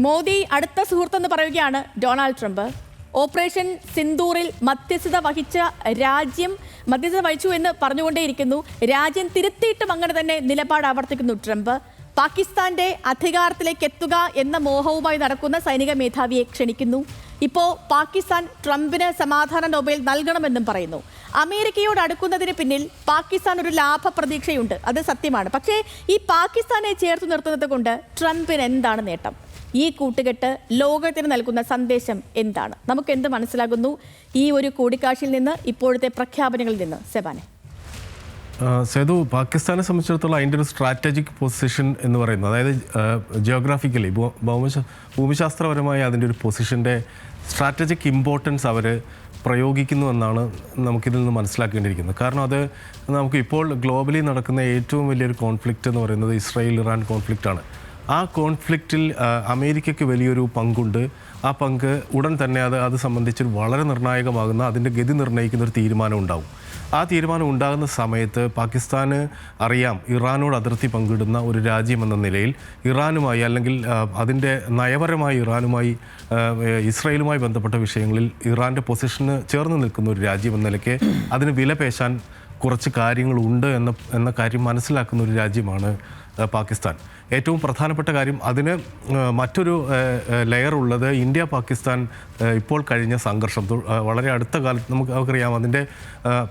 മോദി അടുത്ത സുഹൃത്തെന്ന് പറയുകയാണ് Donald Trump. Operation സിന്ദൂറിൽ മധ്യസ്ഥത വഹിച്ചു എന്ന് പറഞ്ഞുകൊണ്ടേയിരിക്കുന്നു. രാജ്യം തിരുത്തിയിട്ടും അങ്ങനെ തന്നെ നിലപാട് ആവർത്തിക്കുന്നു ട്രംപ്. പാകിസ്ഥാന്റെ അധികാരത്തിലേക്ക് എത്തുക എന്ന മോഹവുമായി നടക്കുന്ന സൈനിക മേധാവിയെ ക്ഷണിക്കുന്നു. ഇപ്പോൾ പാകിസ്ഥാൻ ട്രംപിന് സമാധാന നോബൽ നൽകണമെന്നും പറയുന്നു. അമേരിക്കയോട് അടുക്കുന്നതിന് പിന്നിൽ പാകിസ്ഥാൻ ഒരു ലാഭ പ്രതീക്ഷയുണ്ട്, അത് സത്യമാണ്. പക്ഷേ ഈ പാകിസ്ഥാനെ ചേർത്ത് നിർത്തുന്നത് കൊണ്ട് ട്രംപിന് എന്താണ് നേട്ടം? ഈ കൂട്ടുകെട്ട് ലോകത്തിന് നൽകുന്ന സന്ദേശം എന്താണ്? നമുക്ക് എന്ത് മനസ്സിലാകുന്നു ഈ ഒരു കൂടിക്കാഴ്ചയിൽ നിന്ന്, ഇപ്പോഴത്തെ പ്രഖ്യാപനങ്ങളിൽ നിന്ന്? സെബാനെ. സേതു, പാകിസ്ഥാനെ സംബന്ധിച്ചിടത്തോളം അതിൻ്റെ ഒരു സ്ട്രാറ്റജിക് പൊസിഷൻ എന്ന് പറയുന്നത്, അതായത് ജിയോഗ്രാഫിക്കലി ഭൂമിശാസ്ത്രപരമായ അതിൻ്റെ ഒരു പൊസിഷൻ്റെ സ്ട്രാറ്റജിക് ഇമ്പോർട്ടൻസ് അവർ പ്രയോഗിക്കുന്നു എന്നാണ് നമുക്കിതിൽ നിന്ന് മനസ്സിലാക്കേണ്ടിയിരിക്കുന്നത്. കാരണം അത് നമുക്ക് ഇപ്പോൾ ഗ്ലോബലി നടക്കുന്ന ഏറ്റവും വലിയൊരു കോൺഫ്ലിക്റ്റ് എന്ന് പറയുന്നത് ഇസ്രായേൽ ഇറാൻ കോൺഫ്ലിക്റ്റാണ്. ആ കോൺഫ്ലിക്റ്റിൽ അമേരിക്കയ്ക്ക് വലിയൊരു പങ്കുണ്ട്. ആ പങ്ക് ഉടൻ തന്നെ അത് സംബന്ധിച്ച് വളരെ നിർണായകമാകുന്ന, അതിൻ്റെ ഗതി നിർണ്ണയിക്കുന്ന ഒരു തീരുമാനം ഉണ്ടാവും. ആ തീരുമാനം ഉണ്ടാകുന്ന സമയത്ത് പാകിസ്ഥാന് അറിയാം ഇറാനോട് അതിർത്തി പങ്കിടുന്ന ഒരു രാജ്യമെന്ന നിലയിൽ ഇറാനുമായി, അല്ലെങ്കിൽ അതിൻ്റെ നയപരമായി ഇറാനുമായി ഇസ്രായേലുമായി ബന്ധപ്പെട്ട വിഷയങ്ങളിൽ ഇറാൻ്റെ പൊസിഷന് ചേർന്ന് നിൽക്കുന്ന ഒരു രാജ്യമെന്ന നിലയ്ക്ക് അതിന് വിലപേശാൻ കുറച്ച് കാര്യങ്ങളുണ്ട് എന്ന കാര്യം മനസ്സിലാക്കുന്ന ഒരു രാജ്യമാണ് പാകിസ്ഥാൻ. ഏറ്റവും പ്രധാനപ്പെട്ട കാര്യം, അതിന് മറ്റൊരു ലെയർ ഉള്ളത് ഇന്ത്യ പാകിസ്ഥാൻ ഇപ്പോൾ കഴിഞ്ഞ സംഘർഷം. വളരെ അടുത്ത കാലത്ത് നമുക്കറിയാം അതിൻ്റെ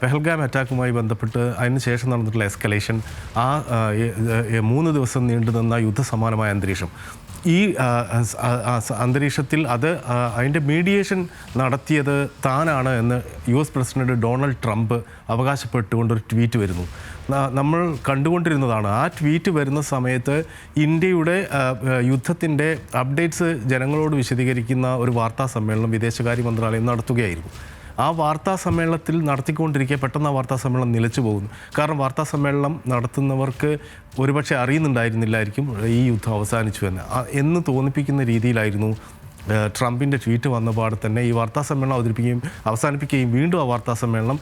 പെഹൽഗാം അറ്റാക്കുമായി ബന്ധപ്പെട്ട് അതിന് ശേഷം നടന്നിട്ടുള്ള എസ്കലേഷൻ, ആ 3 ദിവസം നീണ്ടുനിന്ന യുദ്ധസമാനമായ അന്തരീക്ഷം. ഈ അന്തരീക്ഷത്തിൽ അതിൻ്റെ മീഡിയേഷൻ നടത്തിയത് താനാണ് എന്ന് US പ്രസിഡന്റ് ഡൊണാൾഡ് ട്രംപ് അവകാശപ്പെട്ടുകൊണ്ടൊരു ട്വീറ്റ് വരുന്നു. നമ്മൾ കണ്ടുകൊണ്ടിരുന്നതാണ്. ആ ട്വീറ്റ് വരുന്ന സമയത്ത് ഇന്ത്യയുടെ യുദ്ധത്തിൻ്റെ അപ്ഡേറ്റ്സ് ജനങ്ങളോട് വിശദീകരിക്കുന്ന ഒരു വാർത്താ സമ്മേളനം വിദേശകാര്യ മന്ത്രാലയം നടത്തുകയായിരുന്നു. ആ വാർത്താ സമ്മേളനത്തിൽ നടത്തിക്കൊണ്ടിരിക്കെ പെട്ടെന്ന് ആ വാർത്താ സമ്മേളനം നിലച്ചു പോകുന്നു. കാരണം വാർത്താ സമ്മേളനം നടത്തുന്നവർക്ക് ഒരുപക്ഷെ അറിയുന്നുണ്ടായിരുന്നില്ലായിരിക്കും ഈ യുദ്ധം അവസാനിച്ചു എന്ന് തോന്നിപ്പിക്കുന്ന രീതിയിലായിരുന്നു ട്രംപിൻ്റെ ട്വീറ്റ് വന്നപാട് തന്നെ ഈ വാർത്താ സമ്മേളനം അവസാനിപ്പിക്കുകയും വീണ്ടും ആ വാർത്താ സമ്മേളനം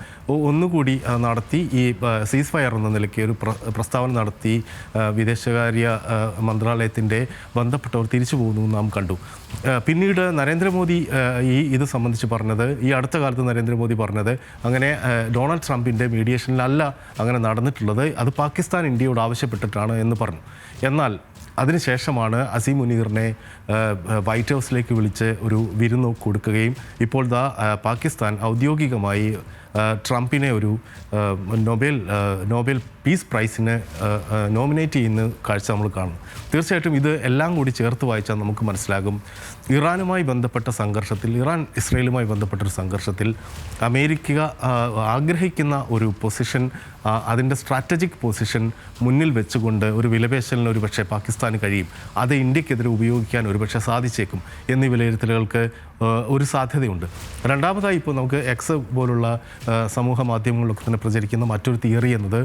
ഒന്നുകൂടി നടത്തി ഈ സീസ് ഫയർ എന്ന നിലയ്ക്ക് ഒരു പ്രസ്താവന നടത്തി വിദേശകാര്യ മന്ത്രാലയത്തിൻ്റെ ബന്ധപ്പെട്ടവർ തിരിച്ചു പോകുന്നു നാം കണ്ടു. പിന്നീട് നരേന്ദ്രമോദി ഇത് സംബന്ധിച്ച് പറഞ്ഞത്, ഈ അടുത്ത കാലത്ത് നരേന്ദ്രമോദി പറഞ്ഞത്, അങ്ങനെ ഡൊണാൾഡ് ട്രംപിൻ്റെ മീഡിയേഷനിലല്ല അങ്ങനെ നടന്നിട്ടുള്ളത്, അത് പാകിസ്ഥാൻ ഇന്ത്യയോട് ആവശ്യപ്പെട്ടിട്ടാണ് എന്ന് പറഞ്ഞു. എന്നാൽ അതിനുശേഷമാണ് അസീം മുനീറിനെ വൈറ്റ് ഹൗസിലേക്ക് വിളിച്ച് ഒരു വിരുന്ന് കൊടുക്കുകയും ഇപ്പോൾ പാകിസ്ഥാൻ ഔദ്യോഗികമായി ട്രംപിനെ ഒരു നോബൽ പീസ് പ്രൈസിന് നോമിനേറ്റ് ചെയ്യുന്ന കാഴ്ച നമ്മൾ കാണും. തീർച്ചയായിട്ടും ഇത് എല്ലാം കൂടി ചേർത്ത് വായിച്ചാൽ നമുക്ക് മനസ്സിലാകും, ഇറാനുമായി ബന്ധപ്പെട്ട സംഘർഷത്തിൽ, ഇറാൻ ഇസ്രയേലുമായി ബന്ധപ്പെട്ടൊരു സംഘർഷത്തിൽ അമേരിക്ക ആഗ്രഹിക്കുന്ന ഒരു പൊസിഷൻ, അതിൻ്റെ സ്ട്രാറ്റജിക് പൊസിഷൻ മുന്നിൽ വെച്ചുകൊണ്ട് ഒരു വിലപേശലിന് ഒരുപക്ഷെ പാകിസ്ഥാന് കഴിയും. അത് ഇന്ത്യക്കെതിരെ ഉപയോഗിക്കാൻ ഒരുപക്ഷെ സാധിച്ചേക്കും എന്നീ വിലയിരുത്തലുകൾക്ക് ഒരു സാധ്യതയുണ്ട്. രണ്ടാമതായി ഇപ്പോൾ നമുക്ക് എക്സ് പോലുള്ള സമൂഹ മാധ്യമങ്ങളിലൊക്കെ തന്നെ പ്രചരിക്കുന്ന മറ്റൊരു തിയറി എന്നത്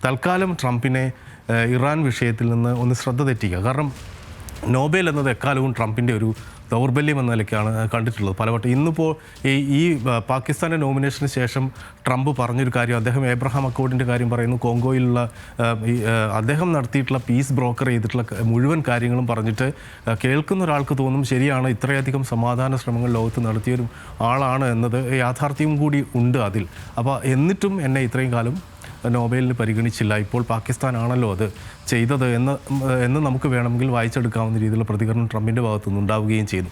തൽക്കാലം ട്രംപിനെ ഇറാൻ വിഷയത്തിൽ നിന്ന് ഒന്ന് ശ്രദ്ധ തെറ്റിക്കുക. കാരണം നോബൽ എന്നത് എക്കാലവും ട്രംപിൻ്റെ ഒരു ദൗർബല്യം എന്ന നിലയ്ക്കാണ് കണ്ടിട്ടുള്ളത് പലവട്ടം. ഇന്നിപ്പോൾ ഈ പാകിസ്ഥാൻ്റെ നോമിനേഷന് ശേഷം ട്രംപ് പറഞ്ഞൊരു കാര്യം, അദ്ദേഹം ഏബ്രഹാം അക്കോർഡിൻ്റെ കാര്യം പറയുന്നു. കോങ്കോയിലുള്ള അദ്ദേഹം നടത്തിയിട്ടുള്ള പീസ് ബ്രോക്കർ ചെയ്തിട്ടുള്ള മുഴുവൻ കാര്യങ്ങളും പറഞ്ഞിട്ട് കേൾക്കുന്ന ഒരാൾക്ക് തോന്നും ശരിയാണ്, ഇത്രയധികം സമാധാന ശ്രമങ്ങൾ ലോകത്ത് നടത്തിയൊരു ആളാണ് എന്നത് യാഥാർത്ഥ്യം കൂടി ഉണ്ട് അതിൽ. അപ്പോൾ എന്നിട്ടും എന്നെ ഇത്രയും കാലം നോബലിന് പരിഗണിച്ചില്ല, ഇപ്പോൾ പാകിസ്ഥാനാണല്ലോ അത് ചെയ്തത് എന്ന് നമുക്ക് വേണമെങ്കിൽ വായിച്ചെടുക്കാവുന്ന രീതിയിലുള്ള പ്രതികരണം ട്രംപിൻ്റെ ഭാഗത്തുനിന്ന് ഉണ്ടാവുകയും ചെയ്തു.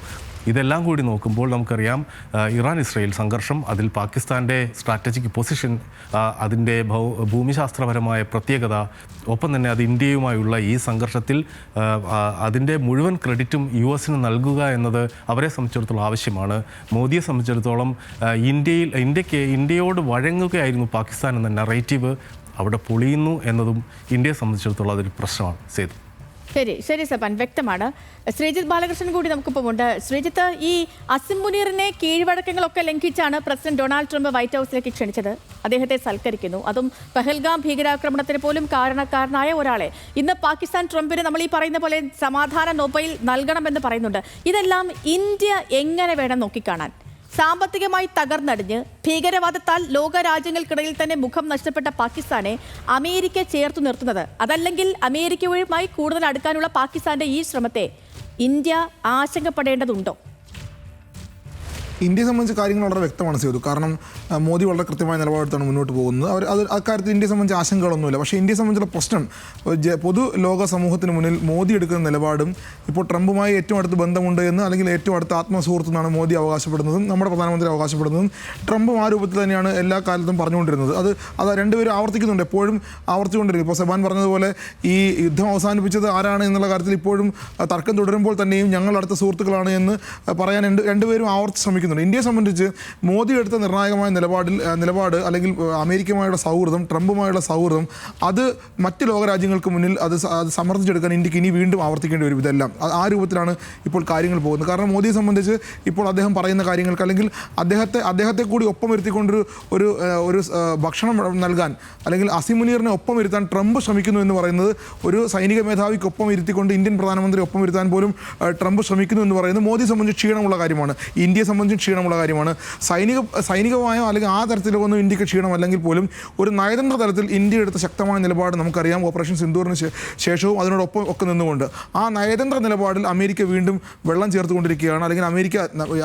ഇതെല്ലാം കൂടി നോക്കുമ്പോൾ നമുക്കറിയാം ഇറാൻ ഇസ്രായേൽ സംഘർഷം, അതിൽ പാകിസ്ഥാൻ്റെ സ്ട്രാറ്റജിക് പൊസിഷൻ, അതിൻ്റെ ഭൂമിശാസ്ത്രപരമായ പ്രത്യേകത, ഒപ്പം തന്നെ അത് ഇന്ത്യയുമായുള്ള ഈ സംഘർഷത്തിൽ അതിൻ്റെ മുഴുവൻ ക്രെഡിറ്റും US നൽകുക എന്നത് അവരെ സംബന്ധിച്ചിടത്തോളം ആവശ്യമാണ്. മോദിയെ സംബന്ധിച്ചിടത്തോളം ഇന്ത്യയോട് വഴങ്ങുകയായിരുന്നു പാകിസ്ഥാൻ എന്ന നറേറ്റീവ് അവിടെ പൊളിയുന്നു എന്നതും ഇന്ത്യയെ സംബന്ധിച്ചിടത്തോളം അതൊരു പ്രശ്നമാണ്. സേതു. ശരി സബാൻ, വ്യക്തമാണ്. ശ്രീജിത്ത് ബാലകൃഷ്ണൻ കൂടി നമുക്കിപ്പോൾ ഉണ്ട്. ശ്രീജിത്ത്, ഈ അസിം മുനീറിനെ കീഴ്വഴക്കങ്ങളൊക്കെ ലംഘിച്ചാണ് പ്രസിഡന്റ് ഡൊണാൾഡ് ട്രംപ് വൈറ്റ് ഹൗസിലേക്ക് ക്ഷണിച്ചത്. അദ്ദേഹത്തെ സൽക്കരിക്കുന്നു, അതും പെഹൽഗാം ഭീകരാക്രമണത്തിന് പോലും കാരണക്കാരനായ ഒരാളെ. ഇന്ന് പാകിസ്ഥാൻ ട്രംപിന് നമ്മൾ ഈ പറയുന്ന പോലെ സമാധാന നോബൽ നൽകണമെന്ന് പറയുന്നുണ്ട്. ഇതെല്ലാം ഇന്ത്യ എങ്ങനെ വേണം നോക്കിക്കാണാൻ? സാമ്പത്തികമായി തകർന്നടിഞ്ഞ് ഭീകരവാദത്താൽ ലോകരാജ്യങ്ങൾക്കിടയിൽ തന്നെ മുഖം നഷ്ടപ്പെട്ട പാകിസ്ഥാനെ അമേരിക്ക ചേർത്തു നിർത്തുന്നത്, അതല്ലെങ്കിൽ അമേരിക്കയുമായി കൂടുതൽ അടുക്കാനുള്ള പാകിസ്ഥാന്റെ ഈ ശ്രമത്തെ ഇന്ത്യ ആശങ്കപ്പെടേണ്ടതുണ്ടോ? ഇന്ത്യയെ സംബന്ധിച്ച് കാര്യങ്ങൾ വളരെ വ്യക്തമാണ് സേതു. കാരണം മോദി വളരെ കൃത്യമായ നിലപാടെടുത്താണ് മുന്നോട്ട് പോകുന്നത്. അത് അക്കാര്യത്തിൽ ഇന്ത്യയെ സംബന്ധിച്ച് ആശങ്കകളൊന്നുമില്ല. പക്ഷേ ഇന്ത്യയെ സംബന്ധിച്ചുള്ള പ്രശ്നം പൊതു ലോക സമൂഹത്തിന് മുന്നിൽ മോദി എടുക്കുന്ന നിലപാടും ഇപ്പോൾ ട്രംപുമായി ഏറ്റവും അടുത്ത് ബന്ധമുണ്ട് എന്ന്, അല്ലെങ്കിൽ ഏറ്റവും അടുത്ത ആത്മസുഹൃത്തെന്നാണ് മോദി അവകാശപ്പെടുന്നതും നമ്മുടെ പ്രധാനമന്ത്രി അവകാശപ്പെടുന്നതും ട്രംപും ആ രൂപത്തിൽ തന്നെയാണ് എല്ലാ കാലത്തും പറഞ്ഞുകൊണ്ടിരുന്നത്. അത് രണ്ടുപേരും ആവർത്തിക്കുന്നുണ്ട്, എപ്പോഴും ആവർത്തിച്ചുകൊണ്ടിരിക്കും. ഇപ്പോൾ സെബാൻ പറഞ്ഞതുപോലെ ഈ യുദ്ധം അവസാനിപ്പിച്ചത് ആരാണ് എന്നുള്ള കാര്യത്തിൽ ഇപ്പോഴും തർക്കം തുടരുമ്പോൾ തന്നെയും ഞങ്ങൾ അടുത്ത സുഹൃത്തുക്കളാണ് എന്ന് പറയാൻ രണ്ടുപേരും ആവർത്തിച്ച് ശ്രമിക്കുന്നു. ഇന്ത്യയെ സംബന്ധിച്ച് മോദി എടുത്ത നിർണായകമായ നിലപാട് അല്ലെങ്കിൽ അമേരിക്കയുമായുള്ള സൗഹൃദം, ട്രംപുമായുള്ള സൗഹൃദം, അത് മറ്റ് ലോകരാജ്യങ്ങൾക്ക് മുന്നിൽ അത് സമർത്ഥിച്ചെടുക്കാൻ ഇന്ത്യക്ക് ഇനി വീണ്ടും ആവർത്തിക്കേണ്ടി വരും. ഇതെല്ലാം ആ രൂപത്തിലാണ് ഇപ്പോൾ കാര്യങ്ങൾ പോകുന്നത്. കാരണം മോദിയെ സംബന്ധിച്ച് ഇപ്പോൾ അദ്ദേഹം പറയുന്ന കാര്യങ്ങൾക്ക്, അല്ലെങ്കിൽ അദ്ദേഹത്തെ കൂടി ഒപ്പം വരുത്തിക്കൊണ്ടൊരു ഒരു ഭക്ഷണം നൽകാൻ, അല്ലെങ്കിൽ അസീം മുനീറിനെ ഒപ്പം ഇരുത്താൻ ട്രംപ് ശ്രമിക്കുന്നു എന്ന് പറയുന്നത്, ഒരു സൈനിക മേധാവിക്ക് ഒപ്പം ഇരുത്തിക്കൊണ്ട് ഇന്ത്യൻ പ്രധാനമന്ത്രി ഒപ്പം ഇരുത്താൻ പോലും ട്രംപ് ശ്രമിക്കുന്നു എന്ന് പറയുന്നത് മോദിയെ സംബന്ധിച്ച് ക്ഷീണമുള്ള കാര്യമാണ്. ഇന്ത്യയെ സംബന്ധിച്ച് ക്ഷീണമുള്ള കാര്യമാണ്. സൈനികമായോ അല്ലെങ്കിൽ ആ തരത്തിലൊന്നും ഇന്ത്യക്ക് ക്ഷീണമല്ലെങ്കിൽ പോലും ഒരു നയതന്ത്ര തലത്തിൽ ഇന്ത്യ എടുത്ത ശക്തമായ നിലപാട് നമുക്കറിയാം. ഓപ്പറേഷൻ സിന്ദൂറിന് ശേഷവും അതിനോടൊപ്പം ഒക്കെ നിന്നുകൊണ്ട് ആ നയതന്ത്ര നിലപാടിൽ അമേരിക്ക വീണ്ടും വെള്ളം ചേർത്തുകൊണ്ടിരിക്കുകയാണ്. അല്ലെങ്കിൽ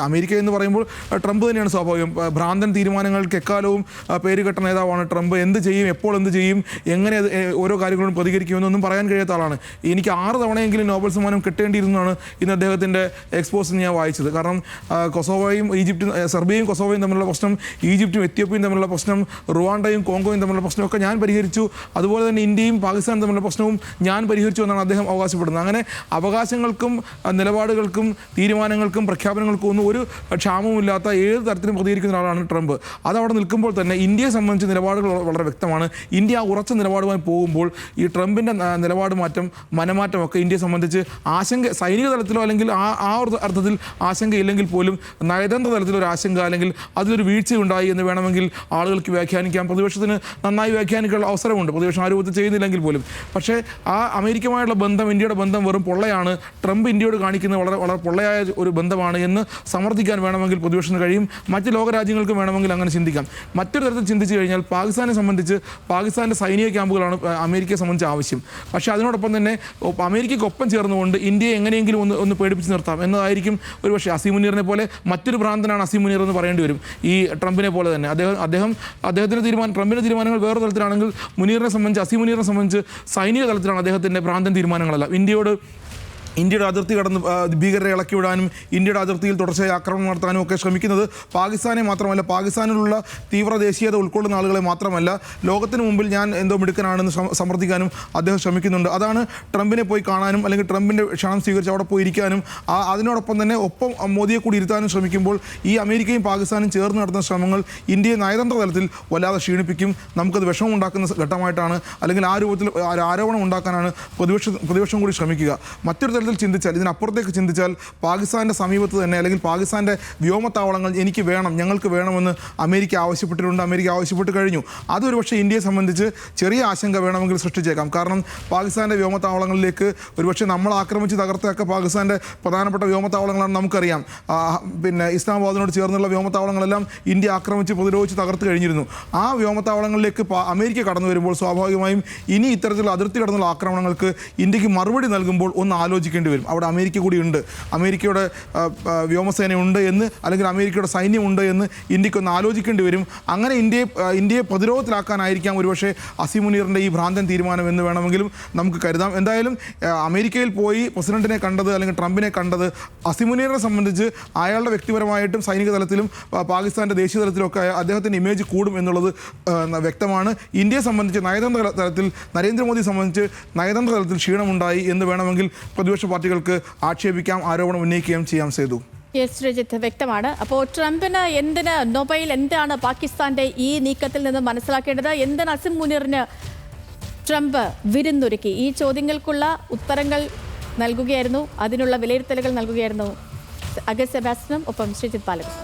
അമേരിക്ക എന്ന് പറയുമ്പോൾ ട്രംപ് തന്നെയാണ് സ്വാഭാവികം. ഭ്രാന്തൻ തീരുമാനങ്ങൾക്ക് എക്കാലവും പേരുകെട്ട നേതാവാണ് ട്രംപ്. എന്ത് ചെയ്യും, എപ്പോൾ എന്ത് ചെയ്യും, എങ്ങനെ ഓരോ കാര്യങ്ങളും പ്രതികരിക്കുമെന്നൊന്നും പറയാൻ കഴിയാത്ത ആളാണ്. എനിക്ക് 6 തവണയെങ്കിലും നോബൽ സമ്മാനം കിട്ടേണ്ടിയിരുന്നതാണ് ഇന്ന് അദ്ദേഹത്തിൻ്റെ എക്സ്പോസിൽ ഞാൻ വായിച്ചത്. കാരണം കൊസോവോയും സെർബിയയും കൊസോവോയും തമ്മിലുള്ള പ്രശ്നം, ഈജിപ്തും എത്യോപ്യയും തമ്മിലുള്ള പ്രശ്നം, റുവാണ്ടയും കോങ്കോയും തമ്മിലുള്ള പ്രശ്നമൊക്കെ ഞാൻ പരിഹരിച്ചു. അതുപോലെ തന്നെ ഇന്ത്യയും പാകിസ്ഥാനും തമ്മിലുള്ള പ്രശ്നവും ഞാൻ പരിഹരിച്ചു എന്നാണ് അദ്ദേഹം അവകാശപ്പെടുന്നത്. അങ്ങനെ അവകാശങ്ങൾക്കും നിലപാടുകൾക്കും തീരുമാനങ്ങൾക്കും പ്രഖ്യാപനങ്ങൾക്കും ഒന്നും ഒരു ക്ഷാമവുമില്ലാത്ത ഏത് തരത്തിലും പ്രതികരിക്കുന്ന ഒരാളാണ് ട്രംപ്. അതവിടെ നിൽക്കുമ്പോൾ തന്നെ ഇന്ത്യയെ സംബന്ധിച്ച് നിലപാടുകൾ വളരെ വ്യക്തമാണ്. ഇന്ത്യ ആ ഉറച്ച നിലപാടുമായി പോകുമ്പോൾ ഈ ട്രംപിൻ്റെ നിലപാട് മനമാറ്റമൊക്കെ ഇന്ത്യയെ സംബന്ധിച്ച് സൈനിക തലത്തിലോ അല്ലെങ്കിൽ ആ അർത്ഥത്തിൽ ആശങ്കയില്ലെങ്കിൽ പോലും നയതന്ത്ര തലത്തിലൊരു ആശങ്ക, അല്ലെങ്കിൽ അതിലൊരു വീഴ്ചയുണ്ടായി എന്ന് വേണമെങ്കിൽ ആളുകൾക്ക് വ്യാഖ്യാനിക്കാം. പ്രതിപക്ഷത്തിന് നന്നായി വ്യാഖ്യാനിക്കാനുള്ള അവസരമുണ്ട്, പ്രതിപക്ഷം ആ രൂപത്തിൽ ചെയ്യുന്നില്ലെങ്കിൽ പോലും. പക്ഷേ ആ അമേരിക്കയുമായുള്ള ബന്ധം, ഇന്ത്യയുടെ ബന്ധം വെറും പൊള്ളയാണ്, ട്രംപ് ഇന്ത്യയോട് കാണിക്കുന്നത് വളരെ വളരെ പൊള്ളയായ ഒരു ബന്ധമാണ് എന്ന് സമർത്ഥിക്കാൻ വേണമെങ്കിൽ പ്രതിപക്ഷത്തിന് കഴിയും. മറ്റ് ലോകരാജ്യങ്ങൾക്കും വേണമെങ്കിൽ അങ്ങനെ ചിന്തിക്കാം. മറ്റൊരു തരത്തിൽ ചിന്തിച്ചു കഴിഞ്ഞാൽ പാകിസ്ഥാനെ സംബന്ധിച്ച് പാകിസ്ഥാൻ്റെ സൈനിക ക്യാമ്പുകളാണ് അമേരിക്കയെ സംബന്ധിച്ച് ആവശ്യം. പക്ഷേ അതിനോടൊപ്പം തന്നെ അമേരിക്കയ്ക്കൊപ്പം ചേർന്നുകൊണ്ട് ഇന്ത്യയെ എങ്ങനെയെങ്കിലും ഒന്ന് പേടിപ്പിച്ച് നിർത്താം എന്നതായിരിക്കും ഒരുപക്ഷെ. അസീം മുനീറിനെ പോലെ മറ്റൊരു ഭ്രാന്തനാണ് അസീം മുനീർ എന്ന് പറയേണ്ടി വരും. ഈ ട്രംപിനെ പോലെ തന്നെ അദ്ദേഹത്തിൻ്റെ ട്രംപിൻ്റെ തീരുമാനങ്ങൾ വേറെ തലത്തിലാണെങ്കിൽ അസീം മുനീറിനെ സംബന്ധിച്ച് സൈനിക തലത്തിലാണ് അദ്ദേഹത്തിൻ്റെ ഭ്രാന്തൻ തീരുമാനങ്ങളല്ല. ഇന്ത്യയുടെ അതിർത്തി കടന്ന് ഭീകരരെ ഇളക്കിവിടാനും ഇന്ത്യയുടെ അതിർത്തിയിൽ തുടർച്ചയായി ആക്രമണം നടത്താനും ഒക്കെ ശ്രമിക്കുന്നത് പാകിസ്ഥാനെ മാത്രമല്ല, പാകിസ്ഥാനിലുള്ള തീവ്ര ദേശീയത ഉൾക്കൊള്ളുന്ന ആളുകളെ മാത്രമല്ല, ലോകത്തിന് മുമ്പിൽ ഞാൻ എന്തോ മിടുക്കനാണെന്ന് സമർത്ഥിക്കാനും അദ്ദേഹം ശ്രമിക്കുന്നുണ്ട്. അതാണ് ട്രംപിനെ പോയി കാണാനും അല്ലെങ്കിൽ ട്രംപിൻ്റെ ക്ഷണം സ്വീകരിച്ച് അവിടെ പോയി ഇരിക്കാനും അതിനോടൊപ്പം തന്നെ ഒപ്പം മോദിയെ കൂടി ഇരുത്താനും ശ്രമിക്കുമ്പോൾ ഈ അമേരിക്കയും പാകിസ്ഥാനും ചേർന്ന് നടത്തുന്ന ശ്രമങ്ങൾ ഇന്ത്യയെ നയതന്ത്ര തലത്തിൽ വല്ലാതെ ക്ഷീണിപ്പിക്കും. നമുക്കത് വിഷമമുണ്ടാക്കുന്ന ഘട്ടമായിട്ടാണ്, അല്ലെങ്കിൽ ആ രൂപത്തിൽ ആരോപണം ഉണ്ടാക്കാനാണ് പ്രതിപക്ഷം കൂടി ശ്രമിക്കുക. മറ്റൊരു തരത്തിൽ ചിന്തിച്ചാൽ, ഇതിനപ്പുറത്തേക്ക് ചിന്തിച്ചാൽ, പാകിസ്ഥാൻ്റെ സമീപത്ത് തന്നെ അല്ലെങ്കിൽ പാകിസ്ഥാൻ്റെ വ്യോമത്താവളങ്ങൾ ഞങ്ങൾക്ക് വേണമെന്ന് അമേരിക്ക ആവശ്യപ്പെട്ടിട്ടുണ്ട്, അമേരിക്ക ആവശ്യപ്പെട്ട് കഴിഞ്ഞു. അതൊരു പക്ഷേ ഇന്ത്യയെ സംബന്ധിച്ച് ചെറിയ ആശങ്ക വേണമെങ്കിൽ സൃഷ്ടിച്ചേക്കാം. കാരണം പാകിസ്ഥാൻ്റെ വ്യോമത്താവളങ്ങളിലേക്ക് ഒരുപക്ഷെ നമ്മൾ ആക്രമിച്ച് തകർത്തൊക്കെ പാകിസ്ഥാൻ്റെ പ്രധാനപ്പെട്ട വ്യോമത്താവളങ്ങളാണെന്ന് നമുക്കറിയാം. പിന്നെ ഇസ്ലാമാബാദിനോട് ചേർന്നുള്ള വ്യോമത്താവളങ്ങളെല്ലാം ഇന്ത്യ ആക്രമിച്ച് പ്രതിരോധിച്ച് തകർത്ത് കഴിഞ്ഞിരുന്നു. ആ വ്യോമത്താവളങ്ങളിലേക്ക് അമേരിക്ക കടന്നു വരുമ്പോൾ സ്വാഭാവികമായും ഇനി ഇത്തരത്തിലുള്ള അതിർത്തി കടന്നുള്ള ആക്രമണങ്ങൾക്ക് ഇന്ത്യക്ക് മറുപടി നൽകുമ്പോൾ ഒന്ന് ആലോചിക്കേണ്ടി വരും. അവിടെ അമേരിക്ക കൂടി ഉണ്ട്, അമേരിക്കയുടെ വ്യോമസേനയുണ്ട് എന്ന്, അല്ലെങ്കിൽ അമേരിക്കയുടെ സൈന്യമുണ്ട് എന്ന് ഇന്ത്യക്കൊന്ന് ആലോചിക്കേണ്ടി വരും. അങ്ങനെ ഇന്ത്യയെ പ്രതിരോധത്തിലാക്കാനായിരിക്കാം ഒരുപക്ഷെ അസീം മുനീറിൻ്റെ ഈ ഭ്രാന്തൻ തീരുമാനം എന്ന് വേണമെങ്കിലും നമുക്ക് കരുതാം. എന്തായാലും അമേരിക്കയിൽ പോയി പ്രസിഡന്റിനെ കണ്ടത് അല്ലെങ്കിൽ ട്രംപിനെ കണ്ടത് അസീം മുനീറിനെ സംബന്ധിച്ച് അയാളുടെ വ്യക്തിപരമായിട്ടും സൈനിക തലത്തിലും പാകിസ്ഥാൻ്റെ ദേശീയ തലത്തിലൊക്കെ അദ്ദേഹത്തിൻ്റെ ഇമേജ് കൂടും എന്നുള്ളത് വ്യക്തമാണ്. ഇന്ത്യയെ സംബന്ധിച്ച് നയതന്ത്ര തലത്തിൽ, നരേന്ദ്രമോദിയെ സംബന്ധിച്ച് നയതന്ത്ര തലത്തിൽ ക്ഷീണമുണ്ടായി എന്ന് വേണമെങ്കിൽ പ്രതിപക്ഷ പാർട്ടികൾക്ക് ആക്ഷേപിക്കാം, ആരോപണം ഉന്നയിക്കുകയും ചെയ്യാം. സേതു, രജിത്ത്, വ്യക്തമാണ്. അപ്പോൾ ട്രംപിന് എന്താണ് പാകിസ്ഥാന്റെ ഈ നീക്കത്തിൽ നിന്ന് മനസ്സിലാക്കേണ്ടത്? എന്താണ് അസീം മുനീറിന് ട്രംപ് വിരുന്നൊരുക്കി? ഈ ചോദ്യങ്ങൾക്കുള്ള ഉത്തരങ്ങൾ നൽകുകയായിരുന്നു, അതിനുള്ള വിലയിരുത്തലുകൾ നൽകുകയായിരുന്നു അഗസ്റ്റ് സെബാസ്റ്റ്യനും ഒപ്പം ശ്രീജിത്ത് പാലകൻ.